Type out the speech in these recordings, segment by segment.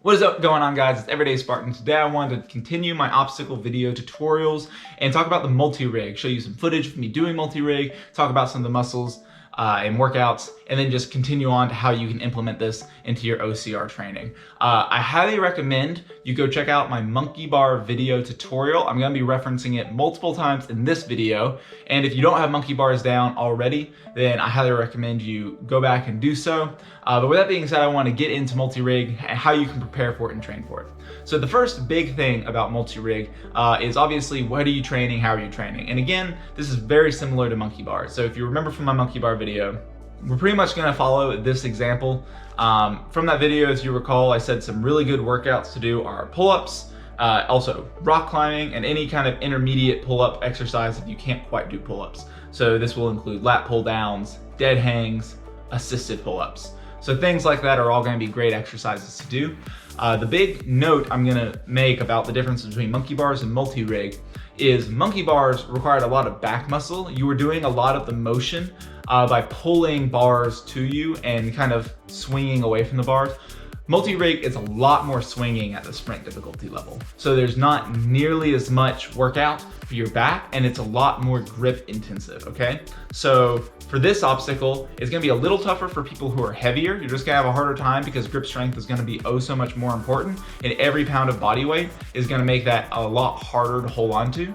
What is up going on, guys? It's Everyday Spartan. Today I wanted to continue my obstacle video tutorials and talk about the multi-rig, show you some footage of me doing multi-rig, talk about some of the muscles and workouts, and then just continue on to how you can implement this into your OCR training. I highly recommend you go check out my monkey bar video tutorial. I'm going to be referencing it multiple times in this video, and if you don't have monkey bars down already, then I highly recommend you go back and do so. But with that being said, I want to get into multi-rig and how you can prepare for it and train for it. So the first big thing about multi-rig is obviously, what are you training, how are you training? And again, this is very similar to monkey bars. So if you remember from my monkey bar video, we're pretty much going to follow this example. From that video, as you recall, I said some really good workouts to do are pull-ups, also rock climbing, and any kind of intermediate pull-up exercise if you can't quite do pull-ups. So this will include lat pull-downs, dead hangs, assisted pull-ups. So things like that are all going to be great exercises to do. The big note I'm going to make about the difference between monkey bars and multi-rig is monkey bars required a lot of back muscle. You were doing a lot of the motion by pulling bars to you and kind of swinging away from the bars. Multi-rig is a lot more swinging at the sprint difficulty level. So there's not nearly as much workout for your back, and it's a lot more grip intensive, okay? So for this obstacle, it's gonna be a little tougher for people who are heavier. You're just gonna have a harder time because grip strength is gonna be oh so much more important, and every pound of body weight is gonna make that a lot harder to hold on to.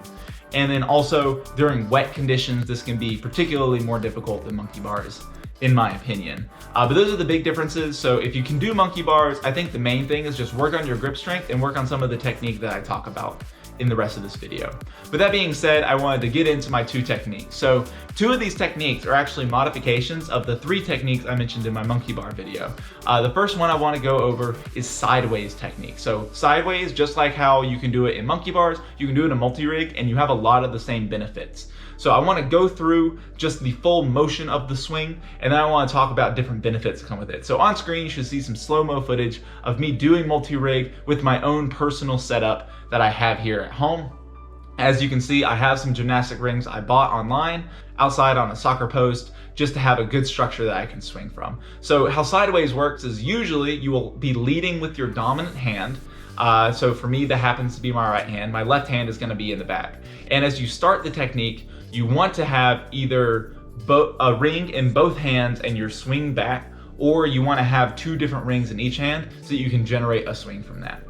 And then also during wet conditions, this can be particularly more difficult than monkey bars, in my opinion. But those are the big differences. So if you can do monkey bars, I think the main thing is just work on your grip strength and work on some of the technique that I talk about in the rest of this video. With that being said, I wanted to get into my two techniques. So two of these techniques are actually modifications of the three techniques I mentioned in my monkey bar video. The first one I want to go over is sideways technique. So sideways, just like how you can do it in monkey bars, you can do it in multi-rig, and you have a lot of the same benefits. So I want to go through just the full motion of the swing, and then I want to talk about different benefits that come with it. So on screen, you should see some slow-mo footage of me doing multi-rig with my own personal setup that I have here at home. As you can see, I have some gymnastic rings I bought online outside on a soccer post just to have a good structure that I can swing from. So how sideways works is usually you will be leading with your dominant hand. So for me, that happens to be my right hand. My left hand is going to be in the back. And as you start the technique, you want to have either a ring in both hands and your swing back, or you want to have two different rings in each hand so that you can generate a swing from that.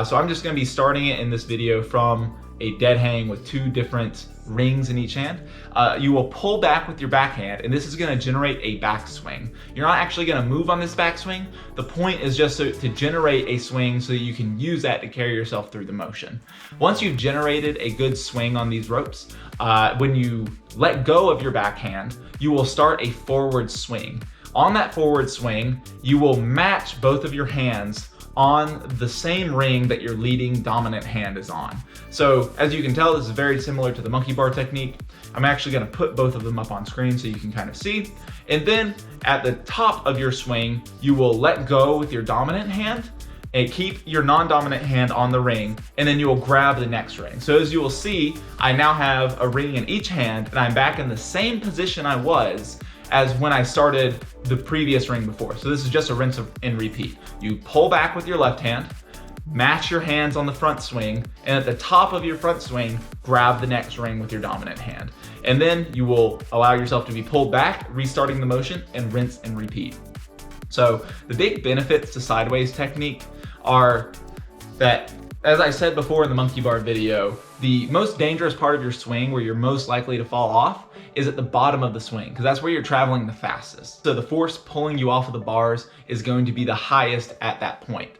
So I'm just going to be starting it in this video from a dead hang with two different rings in each hand. You will pull back with your backhand, and this is going to generate a backswing. You're not actually going to move on this backswing. The point is just to generate a swing so that you can use that to carry yourself through the motion. Once you've generated a good swing on these ropes, when you let go of your backhand, you will start a forward swing. On that forward swing, you will match both of your hands on the same ring that your leading dominant hand is on. So as you can tell, this is very similar to the monkey bar technique. I'm actually going to put both of them up on screen so you can kind of see. And then at the top of your swing, you will let go with your dominant hand and keep your non-dominant hand on the ring, and then you will grab the next ring. So as you will see, I now have a ring in each hand, and I'm back in the same position I was as when I started the previous ring before. So this is just a rinse and repeat. You pull back with your left hand, match your hands on the front swing, and at the top of your front swing, grab the next ring with your dominant hand. And then you will allow yourself to be pulled back, restarting the motion, and rinse and repeat. So the big benefits to sideways technique are that, as I said before in the monkey bar video, the most dangerous part of your swing, where you're most likely to fall off, is at the bottom of the swing, because that's where you're traveling the fastest. So the force pulling you off of the bars is going to be the highest at that point.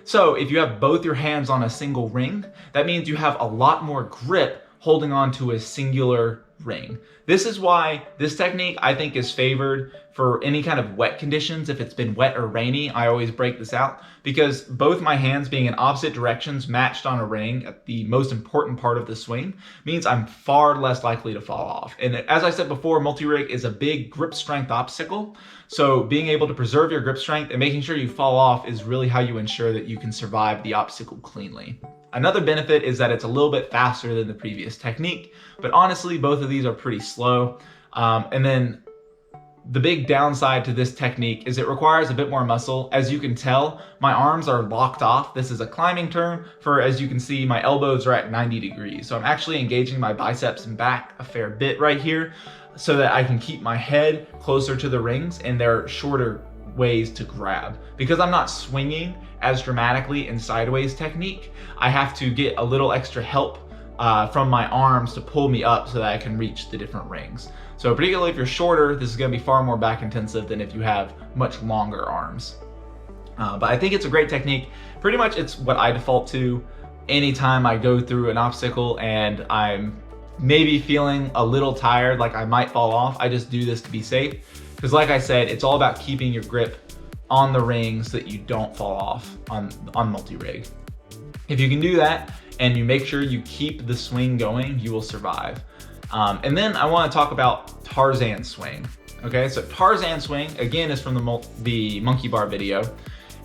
So if you have both your hands on a single ring, that means you have a lot more grip holding on to a singular ring. This is why this technique, I think, is favored for any kind of wet conditions. If it's been wet or rainy, I always break this out, because both my hands being in opposite directions matched on a ring at the most important part of the swing means I'm far less likely to fall off. And as I said before, multi-rig is a big grip strength obstacle. So being able to preserve your grip strength and making sure you fall off is really how you ensure that you can survive the obstacle cleanly. Another benefit is that it's a little bit faster than the previous technique, but honestly, both of these are pretty slow. And then the big downside to this technique is it requires a bit more muscle. As you can tell, my arms are locked off. This is a climbing term for, as you can see, my elbows are at 90 degrees. So I'm actually engaging my biceps and back a fair bit right here so that I can keep my head closer to the rings, and they're shorter ways to grab. Because I'm not swinging as dramatically in sideways technique, I have to get a little extra help from my arms to pull me up so that I can reach the different rings. So particularly if you're shorter, this is going to be far more back intensive than if you have much longer arms. But I think it's a great technique. Pretty much it's what I default to anytime I go through an obstacle and I'm maybe feeling a little tired, like I might fall off. I just do this to be safe. Because like I said, it's all about keeping your grip on the rings so that you don't fall off on multi-rig. If you can do that and you make sure you keep the swing going, you will survive. And then I want to talk about Tarzan Swing. Okay, so Tarzan Swing, again, is from the monkey bar video.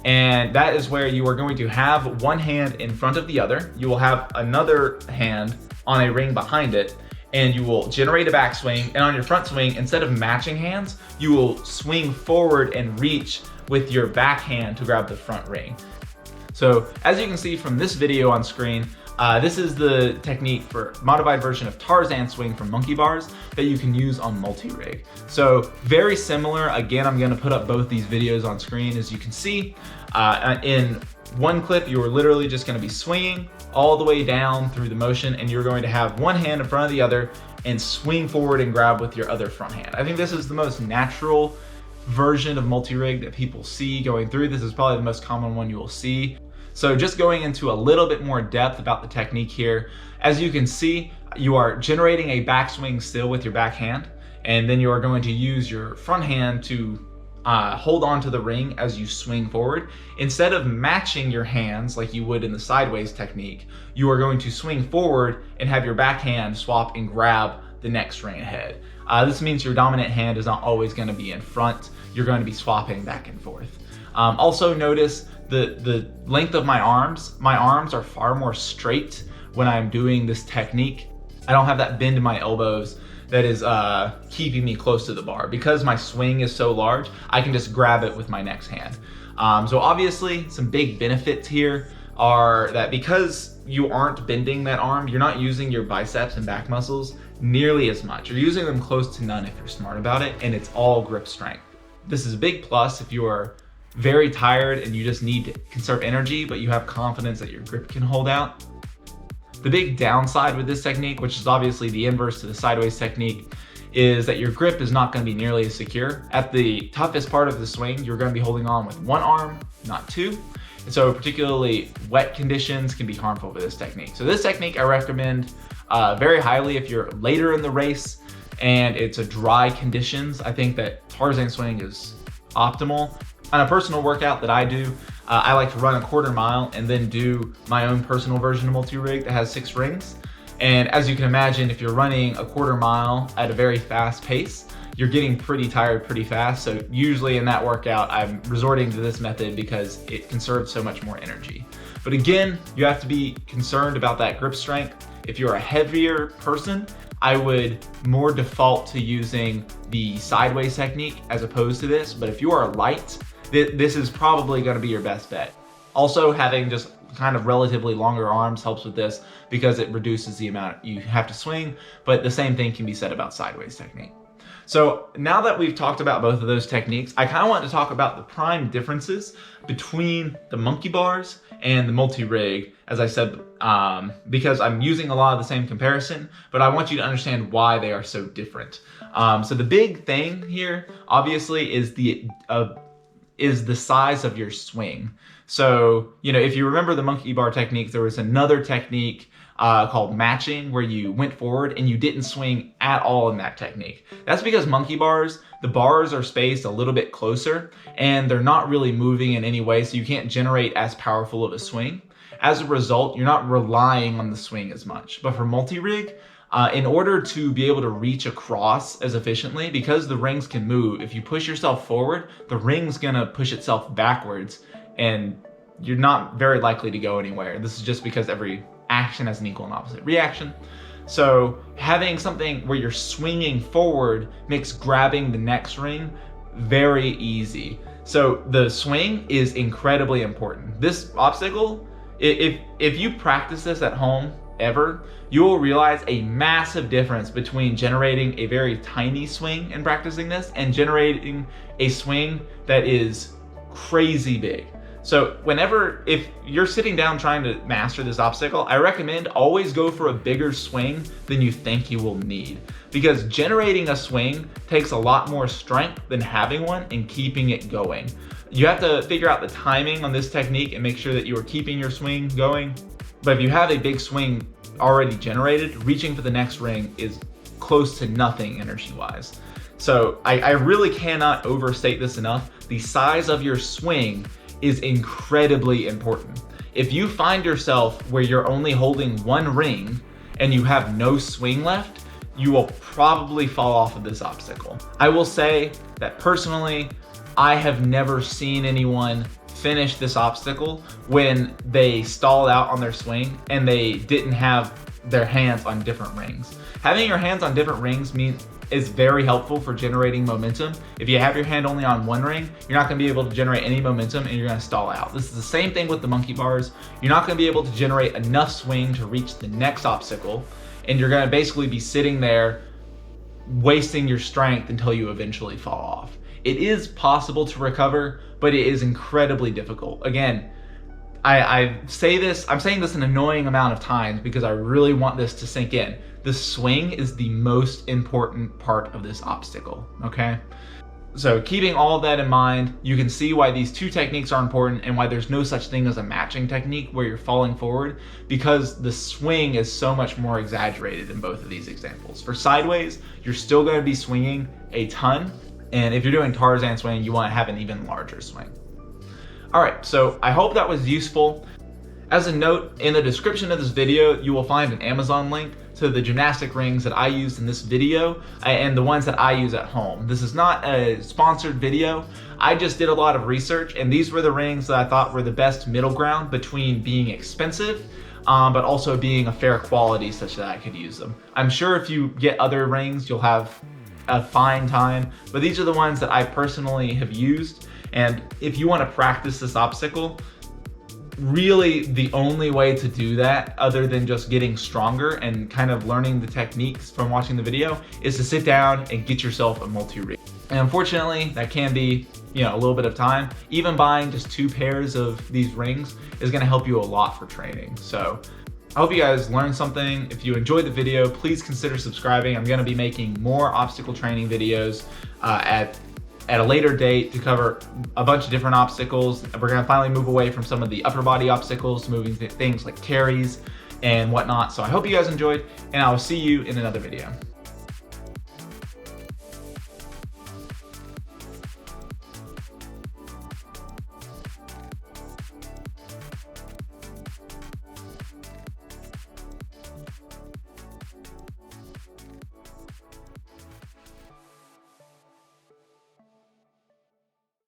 And that is where you are going to have one hand in front of the other. You will have another hand on a ring behind it, and you will generate a backswing. And on your front swing, instead of matching hands, you will swing forward and reach with your back hand to grab the front ring. So as you can see from this video on screen, this is the technique for modified version of Tarzan Swing from monkey bars that you can use on multi-rig. So very similar. Again, I'm going to put up both these videos on screen. As you can see, in one clip, you're literally just going to be swinging all the way down through the motion, and you're going to have one hand in front of the other and swing forward and grab with your other front hand. I think this is the most natural version of multi-rig that people see going through. This is probably the most common one you will see. So just going into a little bit more depth about the technique here, as you can see, you are generating a backswing still with your back hand, and then you are going to use your front hand to hold on to the ring as you swing forward. Instead of matching your hands like you would in the sideways technique, you are going to swing forward and have your back hand swap and grab the next ring ahead. This means your dominant hand is not always going to be in front. You're going to be swapping back and forth. Also notice the length of my arms. My arms are far more straight when I'm doing this technique. I don't have that bend in my elbows that is keeping me close to the bar. Because my swing is so large, I can just grab it with my next hand. So obviously some big benefits here are that because you aren't bending that arm, you're not using your biceps and back muscles nearly as much. You're using them close to none if you're smart about it, and it's all grip strength. This is a big plus if you are very tired and you just need to conserve energy, but you have confidence that your grip can hold out. The big downside with this technique, which is obviously the inverse to the sideways technique, is that your grip is not going to be nearly as secure. At the toughest part of the swing, you're going to be holding on with one arm, not two. And so particularly wet conditions can be harmful with this technique. So this technique I recommend very highly if you're later in the race and it's a dry conditions. I think that Tarzan Swing is optimal. On a personal workout that I do, I like to run a quarter mile and then do my own personal version of multi-rig that has 6 rings. And as you can imagine, if you're running a quarter mile at a very fast pace, you're getting pretty tired pretty fast. So usually in that workout, I'm resorting to this method because it conserves so much more energy. But again, you have to be concerned about that grip strength. If you're a heavier person, I would more default to using the sideways technique as opposed to this. But if you are light, this is probably going to be your best bet. Also, having just kind of relatively longer arms helps with this because it reduces the amount you have to swing, but the same thing can be said about sideways technique. So now that we've talked about both of those techniques, I kind of want to talk about the prime differences between the monkey bars and the multi-rig, as I said, because I'm using a lot of the same comparison, but I want you to understand why they are so different. So the big thing here, obviously, is the size of your swing. So, if you remember the monkey bar technique, there was another technique called matching where you went forward and you didn't swing at all in that technique. That's because monkey bars, the bars are spaced a little bit closer and they're not really moving in any way, so you can't generate as powerful of a swing. As a result, you're not relying on the swing as much. But for multi-rig, in order to be able to reach across as efficiently, because the rings can move, if you push yourself forward, the ring's gonna push itself backwards and you're not very likely to go anywhere. This is just because every action has an equal and opposite reaction. So having something where you're swinging forward makes grabbing the next ring very easy. So the swing is incredibly important. This obstacle, if you practice this at home ever, you will realize a massive difference between generating a very tiny swing and practicing this and generating a swing that is crazy big. So if you're sitting down trying to master this obstacle, I recommend always go for a bigger swing than you think you will need, because generating a swing takes a lot more strength than having one and keeping it going. You have to figure out the timing on this technique and make sure that you are keeping your swing going. But if you have a big swing already generated, reaching for the next ring is close to nothing energy-wise. So I really cannot overstate this enough. The size of your swing is incredibly important. If you find yourself where you're only holding one ring and you have no swing left, you will probably fall off of this obstacle. I will say that personally, I have never seen anyone finish this obstacle when they stalled out on their swing and they didn't have their hands on different rings. Having your hands on different rings is very helpful for generating momentum. If you have your hand only on one ring, you're not gonna be able to generate any momentum and you're gonna stall out. This is the same thing with the monkey bars. You're not gonna be able to generate enough swing to reach the next obstacle, and you're gonna basically be sitting there wasting your strength until you eventually fall off. It is possible to recover, but it is incredibly difficult. Again, I'm saying this an annoying amount of times because I really want this to sink in. The swing is the most important part of this obstacle, okay? So keeping all of that in mind, you can see why these two techniques are important and why there's no such thing as a matching technique where you're falling forward, because the swing is so much more exaggerated in both of these examples. For sideways, you're still gonna be swinging a ton, and if you're doing Tarzan swing, you wanna have an even larger swing. All right, so I hope that was useful. As a note, in the description of this video, you will find an Amazon link to the gymnastic rings that I used in this video and the ones that I use at home. This is not a sponsored video. I just did a lot of research, and these were the rings that I thought were the best middle ground between being expensive but also being a fair quality such that I could use them. I'm sure if you get other rings, you'll have a fine time, but these are the ones that I personally have used. And if you want to practice this obstacle, really the only way to do that, other than just getting stronger and kind of learning the techniques from watching the video, is to sit down and get yourself a multi-rig. And unfortunately, that can be, a little bit of time. Even buying just 2 pairs of these rings is going to help you a lot for training. So I hope you guys learned something. If you enjoyed the video, please consider subscribing. I'm going to be making more obstacle training videos at a later date to cover a bunch of different obstacles. We're gonna finally move away from some of the upper body obstacles, moving to things like carries and whatnot. So I hope you guys enjoyed, and I will see you in another video.